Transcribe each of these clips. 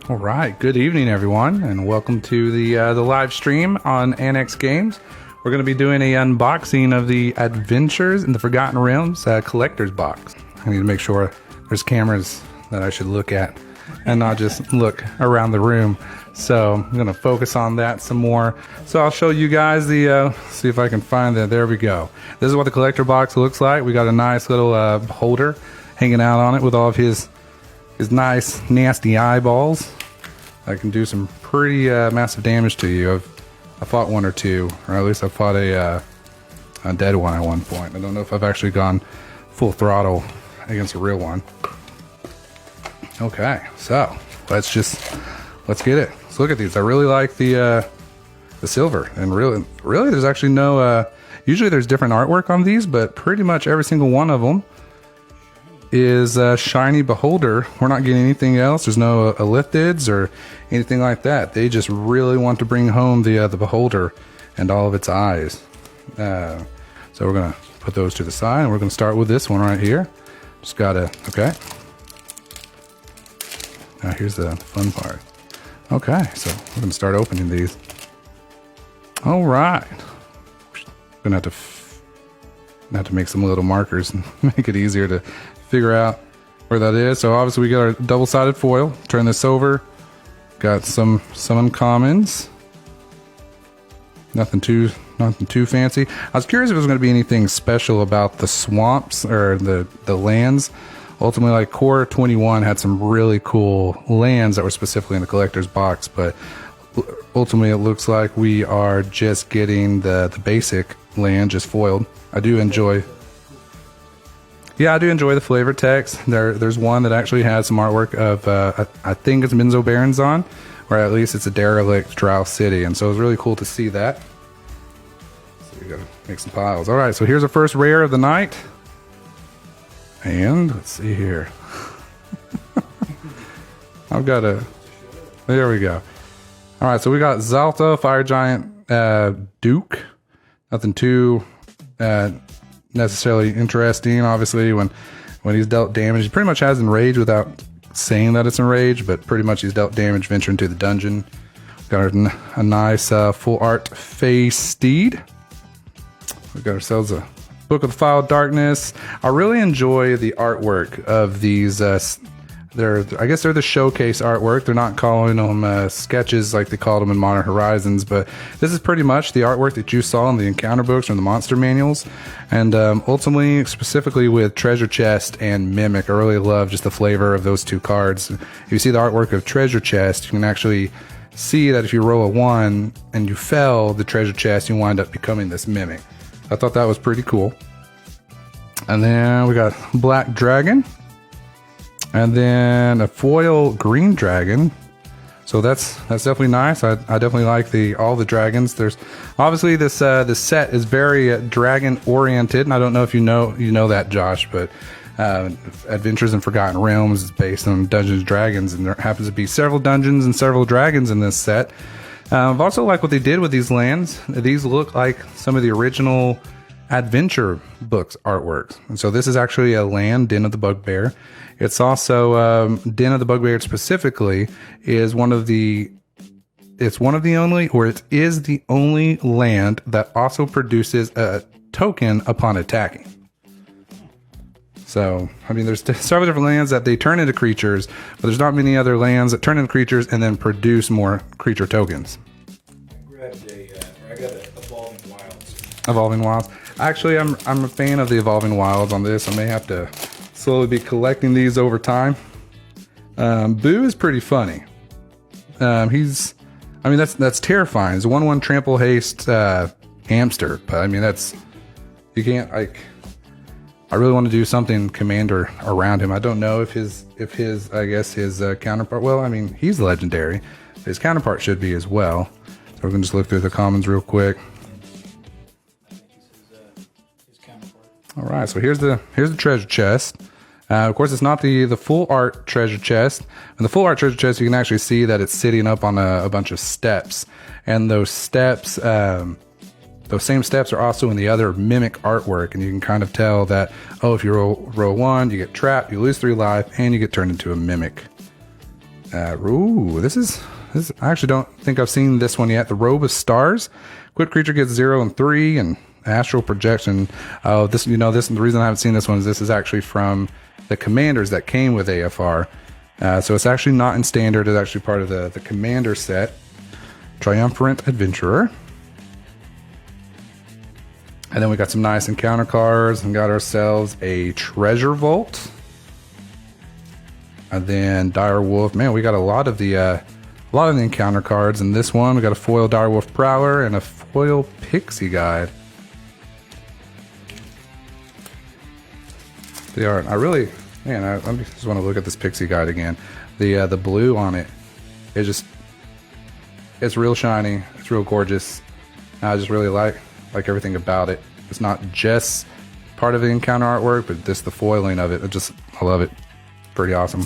All right, good evening, everyone, and welcome to the live stream on Annex Games. We're going to be doing a unboxing of the Adventures in the Forgotten Realms collector's box. I need to make sure there's cameras that I should look at and not just look around the room. So I'm going to focus on that some more. So I'll show you guys the, see if I can find that. There we go. This is what the collector box looks like. We got a nice little holder hanging out on it with all of his nice nasty eyeballs. I can do some pretty massive damage to you. I fought one or two, or at least I fought a dead one at one point. I don't know if I've actually gone full throttle against a real one. Okay, so let's get it. Let's look at these. I really like the silver, and really there's actually no usually there's different artwork on these, but pretty much every single one of them is shiny beholder. We're not getting anything else. There's no elliptids or anything like that. They just really want to bring home the beholder and all of its eyes. So we're gonna put those to the side, and we're gonna start with this one right here. Just gotta, okay. Now here's the fun part. Okay, so we're gonna start opening these. All right. Gonna have to make some little markers and make it easier to figure out where that is. So obviously we got our double-sided foil. Turn this over. Got some uncommons. Nothing too fancy. I was curious if there was going to be anything special about the swamps or the lands. Ultimately, like Core 21 had some really cool lands that were specifically in the collector's box, but ultimately it looks like we are just getting the basic land just foiled. I do enjoy the flavor text. There's one that actually has some artwork of I think it's Minzo Baronzon, or at least it's a derelict Drow city, and so it was really cool to see that. So we gotta make some piles. All right, so here's our first rare of the night, and let's see here. I've got there we go. All right, so we got Zalta, Fire Giant, Duke. Nothing too necessarily interesting. Obviously, when he's dealt damage, he pretty much has enrage without saying that it's enrage, but pretty much he's dealt damage venturing to the dungeon. Got a nice full art Phase Steed. We got ourselves a Book of the File of Darkness. I really enjoy the artwork of these. I guess they're the showcase artwork. They're not calling them sketches like they called them in Modern Horizons, but this is pretty much the artwork that you saw in the encounter books or the monster manuals. And ultimately, specifically with Treasure Chest and Mimic, I really love just the flavor of those two cards. If you see the artwork of Treasure Chest, you can actually see that if you roll a 1 and you fell the Treasure Chest, you wind up becoming this Mimic. I thought that was pretty cool. And then we got Black Dragon. And then a foil green dragon. So that's definitely nice. I definitely like all the dragons. There's obviously this set is very dragon oriented, and I don't know if you know that, Josh, but Adventures in Forgotten Realms is based on Dungeons and Dragons, and there happens to be several dungeons and several dragons in this set. I've also liked what they did with these lands. These look like some of the original adventure books artworks, and so this is actually a land, Den of the Bugbear. It's also Den of the Bugbear specifically is one of the only, or it is the only land that also produces a token upon attacking. So I mean, there's several different lands that they turn into creatures, but there's not many other lands that turn into creatures and then produce more creature tokens. I got a Evolving Wilds. Evolving Wilds. Actually, I'm a fan of the Evolving Wilds on this. I may have to slowly be collecting these over time. Boo is pretty funny. That's terrifying. It's a 1/1 trample haste hamster, but I mean you can't like. I really want to do something commander around him. I don't know if his counterpart. Well, I mean he's legendary. His counterpart should be as well. So we're gonna just look through the commons real quick. All right, so here's the treasure chest. Of course, it's not the full art treasure chest. In the full art treasure chest, you can actually see that it's sitting up on a bunch of steps, and those steps, those same steps are also in the other Mimic artwork, and you can kind of tell that, oh, if you roll 1, you get trapped, you lose 3 life, and you get turned into a Mimic. Ooh, this is. I actually don't think I've seen this one yet. The Robe of Stars. Equipped creature gets 0 and 3, and Astral Projection. Oh, this. The reason I haven't seen this one is this is actually from the commanders that came with AFR. So it's actually not in standard. It's actually part of the commander set. Triumphant Adventurer. And then we got some nice encounter cards and got ourselves a Treasure Vault. And then Dire Wolf. Man, we got a lot of the encounter cards in this one. We got a foil Dire Wolf Prowler and a foil Pixie Guide. They are. I just want to look at this Pixie Guide again. The blue on it, it's real shiny. It's real gorgeous. I just really like everything about it. It's not just part of the encounter artwork, but just the foiling of it. I love it. Pretty awesome.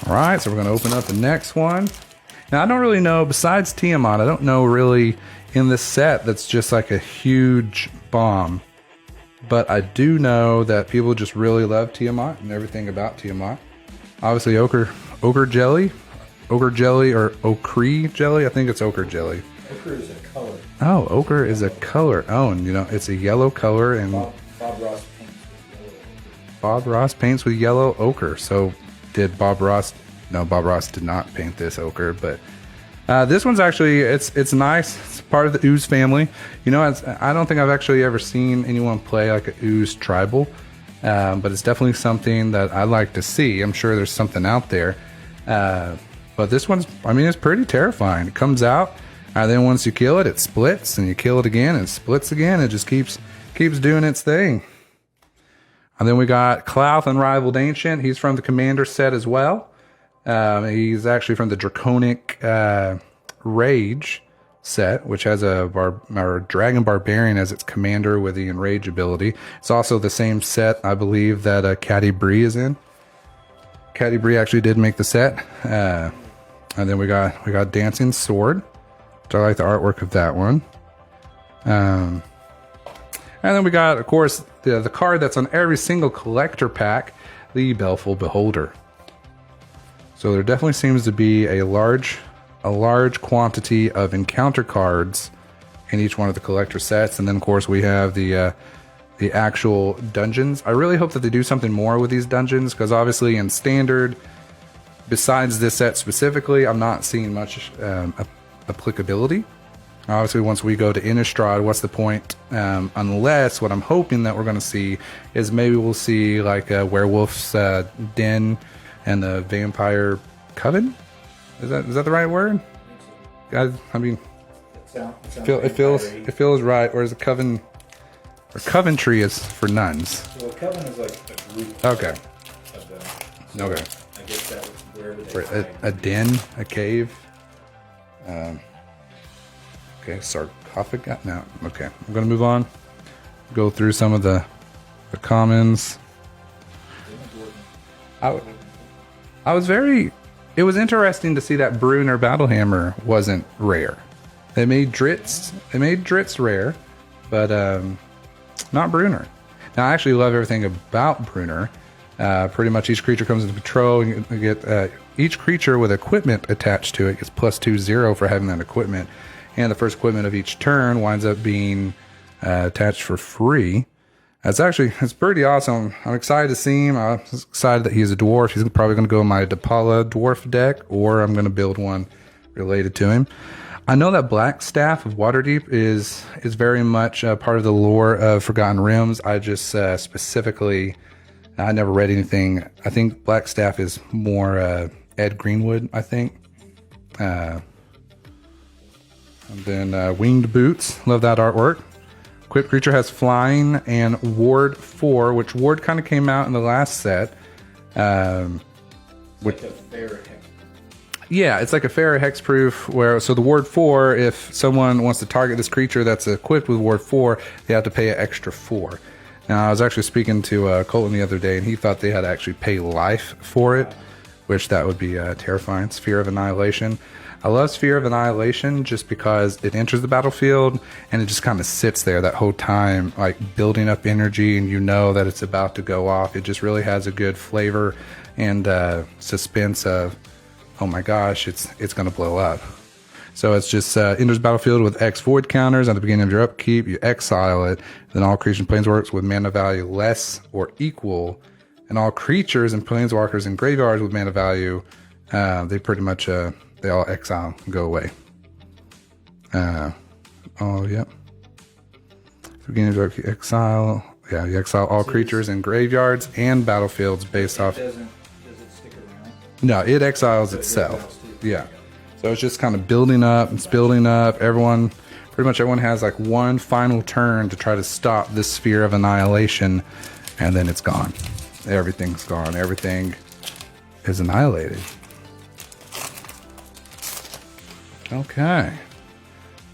All right, so we're going to open up the next one. Now, I don't really know, besides Tiamat, I don't know really in this set that's just like a huge bomb. But I do know that people just really love Tiamat and everything about Tiamat. Obviously, Ochre Jelly, or Ochre Jelly. I think it's Ochre Jelly. Ochre is a color. Oh, Ochre is a color. Oh, and it's a yellow color, and Bob Ross paints with yellow ochre. Bob Ross paints with yellow ochre. So did Bob Ross? No, Bob Ross did not paint this ochre, but this one's actually it's nice. It's part of the Ooze family. I don't think I've actually ever seen anyone play like a Ooze tribal, but it's definitely something that I like to see. I'm sure there's something out there, but this one's, it's pretty terrifying. It comes out, and then once you kill it, it splits, and you kill it again, and it splits again. It just keeps doing its thing. And then we got Clouth, Unrivaled Ancient. He's from the Commander set as well. He's actually from the Draconic Rage set, which has a Dragon Barbarian as its commander with the Enrage ability. It's also the same set, I believe, that Caddy Bree is in. Caddy Bree actually did make the set. And then we got Dancing Sword, which I like the artwork of that one. And then we got, of course, the card that's on every single collector pack, the Baleful Beholder. So there definitely seems to be a large quantity of encounter cards in each one of the collector sets, and then of course we have the actual dungeons. I really hope that they do something more with these dungeons, because obviously in standard, besides this set specifically, I'm not seeing much applicability. Obviously, once we go to Innistrad, what's the point? Unless what I'm hoping that we're going to see is maybe we'll see like a Werewolf's Den and the Vampire Coven. Is that the right word? Guys, it feels right. Or is a coven? Or Coventry is for nuns. So a coven is like a group. Okay. Of them. So Okay. I guess that was wherever they For a den, a cave. Okay, sarcophagus. No, okay. I'm gonna move on. Go through some of the commons. It was interesting to see that Brunner Battlehammer wasn't rare. They made Dritz rare, but not Brunner. Now I actually love everything about Brunner. Pretty much each creature comes into patrol, and you get each creature with equipment attached to it gets +2/0 for having that equipment. And the first equipment of each turn winds up being attached for free. It's pretty awesome. I'm excited to see him. I'm excited that he's a dwarf. He's probably going to go in my Depala dwarf deck, or I'm going to build one related to him. I know that Black Staff of Waterdeep is very much part of the lore of Forgotten Realms. I just specifically, I never read anything. I think Black Staff is more Ed Greenwood, I think. And then Winged Boots. Love that artwork. Equipped creature has Flying and Ward 4, which Ward kind of came out in the last set. Like a fair hex. Yeah, it's like a fair hexproof. So the Ward 4, if someone wants to target this creature that's equipped with Ward 4, they have to pay an extra 4. Now, I was actually speaking to Colton the other day, and he thought they had to actually pay life for it, which that would be terrifying. Sphere of Annihilation. I love Sphere of Annihilation just because it enters the battlefield and it just kind of sits there that whole time, like building up energy, and you know that it's about to go off. It just really has a good flavor and suspense of oh my gosh, it's going to blow up. So it's just enters battlefield with X void counters. At the beginning of your upkeep, you exile it. Then all creatures and planeswalkers with mana value less or equal, and all creatures and planeswalkers in graveyards with mana value, they pretty much they all exile and go away. Oh, yep. Beginning of your upkeep, exile. Yeah, you exile all creatures in graveyards and battlefields based off. Does it stick around? No, it exiles itself. Yeah. So it's just kind of building up. It's building up. Pretty much everyone has like one final turn to try to stop this sphere of annihilation, and then it's gone. Everything's gone. Everything is annihilated. Okay.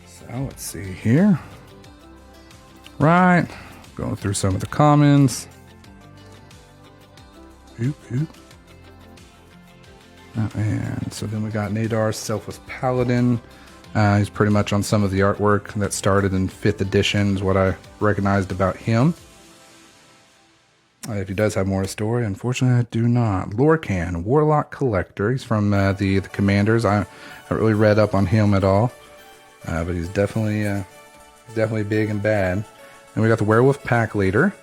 So let's see here. Right. Going through some of the commons. Oop, oop. And so then we got Nadar's Selfless Paladin. He's pretty much on some of the artwork that started in 5th edition is what I recognized about him. If he does have more story, unfortunately I do not. Lorcan, Warlock Collector. He's from the Commanders. I haven't really read up on him at all. But he's definitely big and bad. And we got the Werewolf Pack Leader.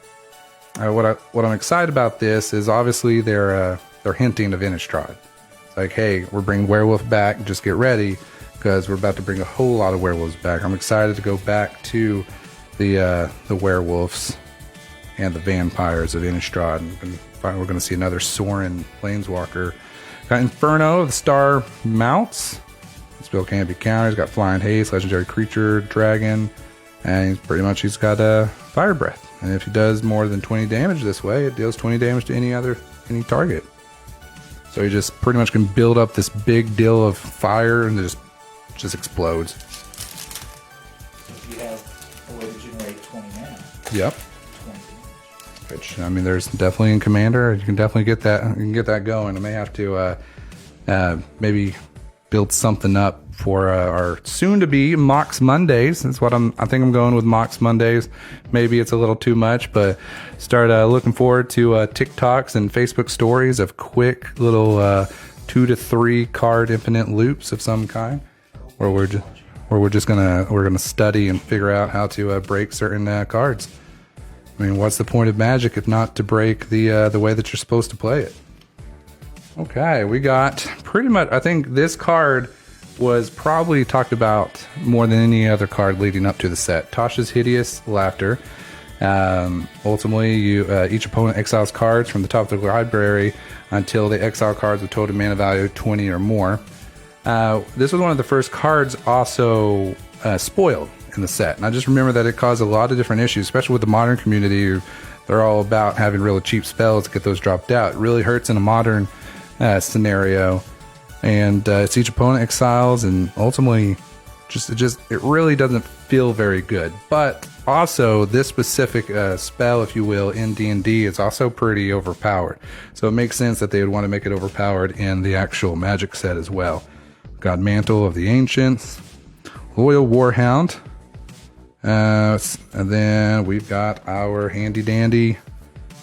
What I'm excited about this is obviously they're hinting of Innistrad. Like, hey, we're bringing werewolf back, just get ready, because we're about to bring a whole lot of werewolves back. I'm excited to go back to the werewolves and the vampires of Innistrad, and finally we're going to see another Sorin planeswalker. Got Inferno, the Star Mounts. This build can't be countered. He's got Flying Haste, Legendary Creature, Dragon, and he's got Fire Breath. And if he does more than 20 damage this way, it deals 20 damage to any target. So he just pretty much can build up this big deal of fire and it just explodes. If you have a way to generate 20 mana. Yep. 20 damage. Which, I mean, there's definitely in Commander. You can definitely get that. You can get that going. I may have to maybe build something up for our soon-to-be Mox Mondays. That's what I think I'm going with Mox Mondays. Maybe it's a little too much, but start looking forward to TikToks and Facebook stories of quick little 2 to 3 card infinite loops of some kind, where we're just gonna study and figure out how to break certain cards. I mean, what's the point of Magic if not to break the way that you're supposed to play it? Okay, we got pretty much. I think this card was probably talked about more than any other card leading up to the set. Tasha's Hideous Laughter. Ultimately, each opponent exiles cards from the top of the library until they exile cards with total mana value 20 or more. This was one of the first cards also spoiled in the set. And I just remember that it caused a lot of different issues, especially with the modern community. They're all about having really cheap spells to get those dropped out. It really hurts in a modern scenario. And it's each opponent exiles, and ultimately it really doesn't feel very good. But also this specific spell, if you will, in D&D is also pretty overpowered. So it makes sense that they would want to make it overpowered in the actual Magic set as well. Got Mantle of the Ancients, Loyal Warhound, and then we've got our handy dandy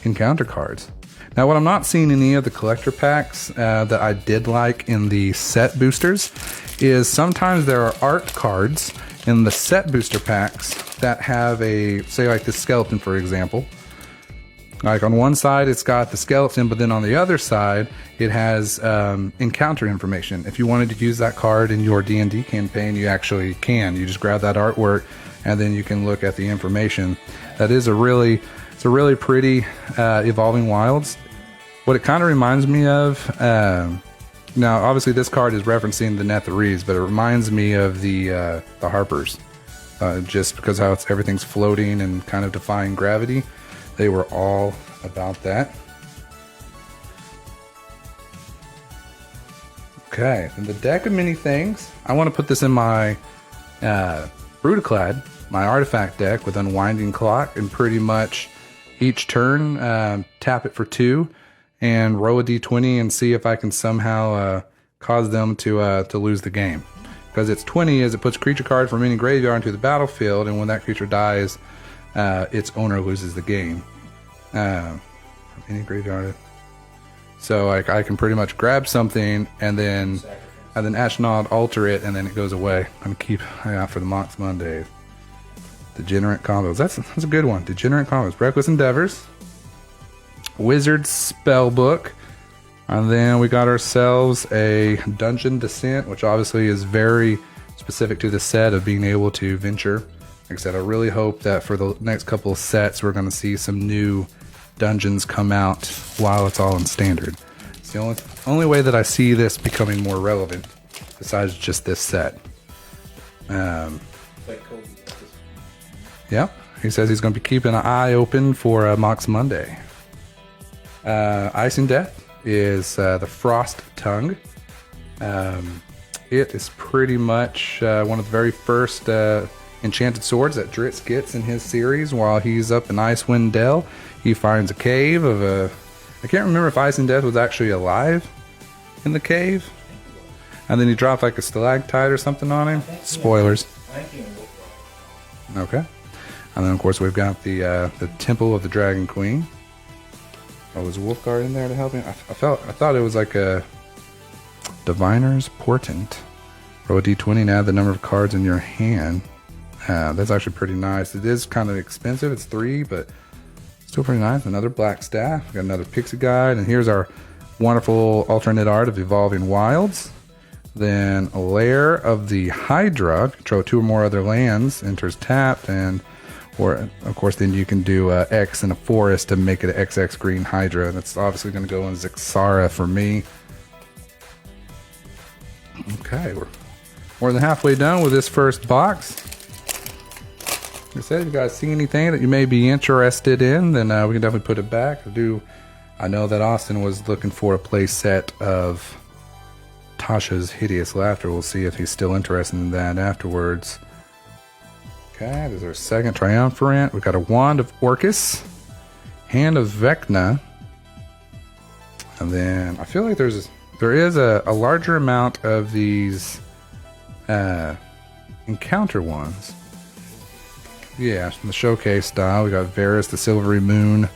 encounter cards. Now, what I'm not seeing in any of the collector packs that I did like in the set boosters is sometimes there are art cards in the set booster packs that have say like the skeleton, for example. Like on one side, it's got the skeleton, but then on the other side, it has encounter information. If you wanted to use that card in your D&D campaign, you actually can. You just grab that artwork, and then you can look at the information. That is a really pretty Evolving Wilds. What it kind of reminds me of, now obviously this card is referencing the Netherese, but it reminds me of the Harpers, just because how everything's floating and kind of defying gravity. They were all about that. Okay, and the deck of many things. I want to put this in my Brutaclad, my artifact deck with Unwinding Clock, and pretty much each turn tap it for 2 and roll a d20 and see if I can somehow cause them to lose the game. Because it's 20 as it puts a creature card from any graveyard into the battlefield, and when that creature dies, its owner loses the game. From any graveyard. So like I can pretty much grab something and then Ashnod alter it, and then it goes away. I'm gonna keep an eye out for the Mox Mondays. Degenerate combos. That's a good one. Degenerate combos. Reckless Endeavors. Wizard Spellbook. And then we got ourselves a Dungeon Descent, which obviously is very specific to the set of being able to venture. Like I said, I really hope that for the next couple of sets, we're going to see some new dungeons come out while it's all in standard. It's the only way that I see this becoming more relevant, besides just this set. Yeah, he says he's going to be keeping an eye open for Mox Monday. Icing Death is the Frost Tongue. It is pretty much one of the very first enchanted swords that Dritz gets in his series. While he's up in Icewind Dell, he finds a cave of a... I can't remember if Icing Death was actually alive in the cave. And then he dropped like a stalactite or something on him. Spoilers. Okay. And then of course we've got the Temple of the Dragon Queen. Oh, was Wolfguard in there to help me? I thought it was like a Diviner's Portent. Roll a d20 and add the number of cards in your hand. That's actually pretty nice. It is kind of expensive. It's 3, but still pretty nice. Another Black Staff. We got another Pixie Guide. And here's our wonderful alternate art of Evolving Wilds. Then a Lair of the Hydra. Control 2 or more other lands. Enters tapped. Or of course, then you can do X in a forest to make it an XX green Hydra. That's obviously going to go in Zixara for me. Okay, we're more than halfway done with this first box. Like I said, if you guys see anything that you may be interested in, then we can definitely put it back. I know that Austin was looking for a play set of Tasha's Hideous Laughter. We'll see if he's still interested in that afterwards. Okay, there's our second Triumvirate. We've got a Wand of Orcus, Hand of Vecna, and then I feel like there is a larger amount of these encounter ones. Yeah, from the showcase style. We got Varus, the Silvery Moon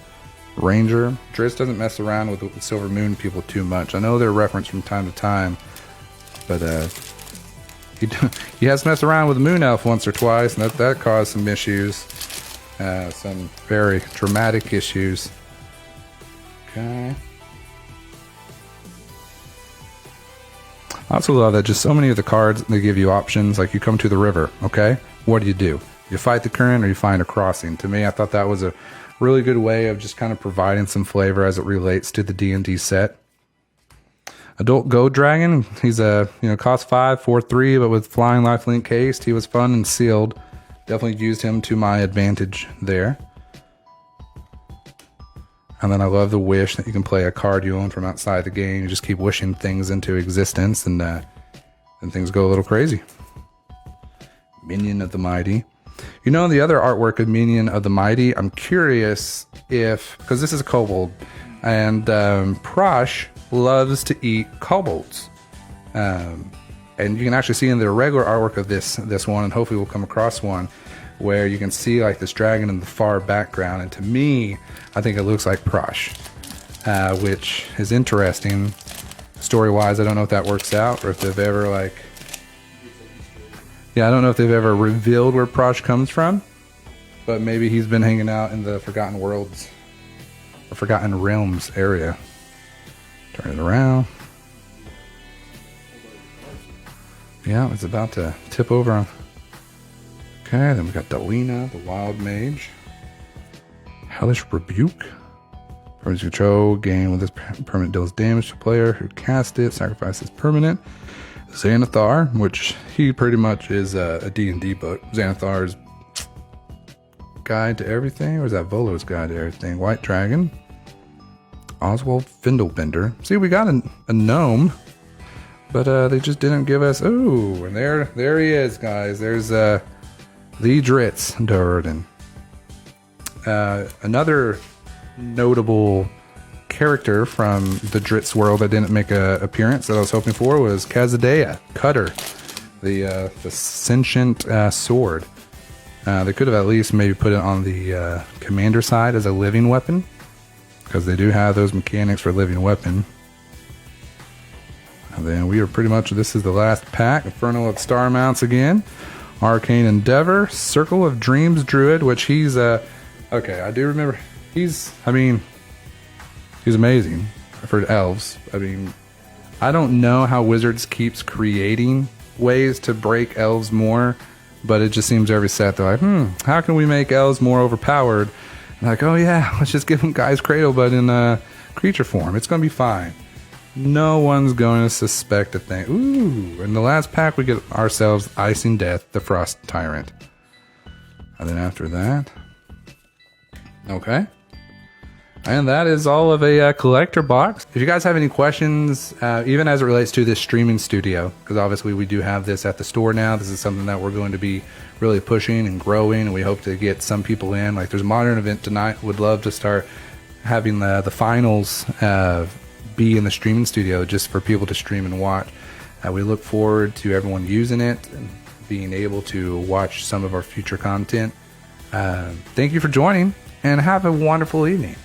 Ranger. Drizzt doesn't mess around with the Silver Moon people too much. I know they're referenced from time to time, but he has messed around with the Moon Elf once or twice, and that caused some issues. Some very dramatic issues. Okay. I also love that just so many of the cards, they give you options. Like you come to the river, okay? What do? You fight the current or you find a crossing. To me, I thought that was a really good way of just kind of providing some flavor as it relates to the D&D set. Adult Goat Dragon, he's a cost 5, 4/3, but with flying lifelink cased, he was fun and sealed. Definitely used him to my advantage there. And then I love the wish that you can play a card you own from outside the game. You just keep wishing things into existence, and then things go a little crazy. Minion of the Mighty. The other artwork of Minion of the Mighty, I'm curious if, because this is a kobold, and Prosh loves to eat kobolds. And you can actually see in the regular artwork of this one, and hopefully we'll come across one, where you can see like this dragon in the far background. And to me, I think it looks like Prosh, which is interesting. Story-wise, I don't know if that works out, or if they've ever I don't know if they've ever revealed where Prosh comes from, but maybe he's been hanging out in the Forgotten Worlds, or Forgotten Realms area. Turn it around. Yeah, it's about to tip over. Okay, then we got Delina, the Wild Mage. Hellish Rebuke. Permanent control, gain with this permanent deals damage to player who cast it, sacrifices permanent. Xanathar, which he pretty much is a D&D book. Xanathar's Guide to Everything, or is that Volo's Guide to Everything? White Dragon. Oswald Findlebender. See, we got a gnome, but they just didn't give us... Ooh, and there he is, guys. There's the Dritz Durden. Another notable character from the Dritz world that didn't make an appearance that I was hoping for was Kazadea, Cutter, the sentient sword. They could have at least maybe put it on the commander side as a living weapon, because they do have those mechanics for living weapon. And then we are pretty much, this is the last pack. Inferno of Star Mounts again. Arcane Endeavor. Circle of Dreams Druid, which he's, okay, I do remember. He's amazing for elves. I mean, I don't know how Wizards keeps creating ways to break elves more, but it just seems every set they're like, how can we make elves more overpowered? And like, oh yeah, let's just give them Guy's Cradle, but in creature form. It's going to be fine. No one's going to suspect a thing. Ooh, in the last pack we get ourselves Icing Death, the Frost Tyrant. And then after that, okay. And that is all of a collector box. If you guys have any questions, even as it relates to this streaming studio, because obviously we do have this at the store now. This is something that we're going to be really pushing and growing, and we hope to get some people in. Like there's a modern event tonight. Would love to start having the finals be in the streaming studio just for people to stream and watch. We look forward to everyone using it and being able to watch some of our future content. Thank you for joining, and have a wonderful evening.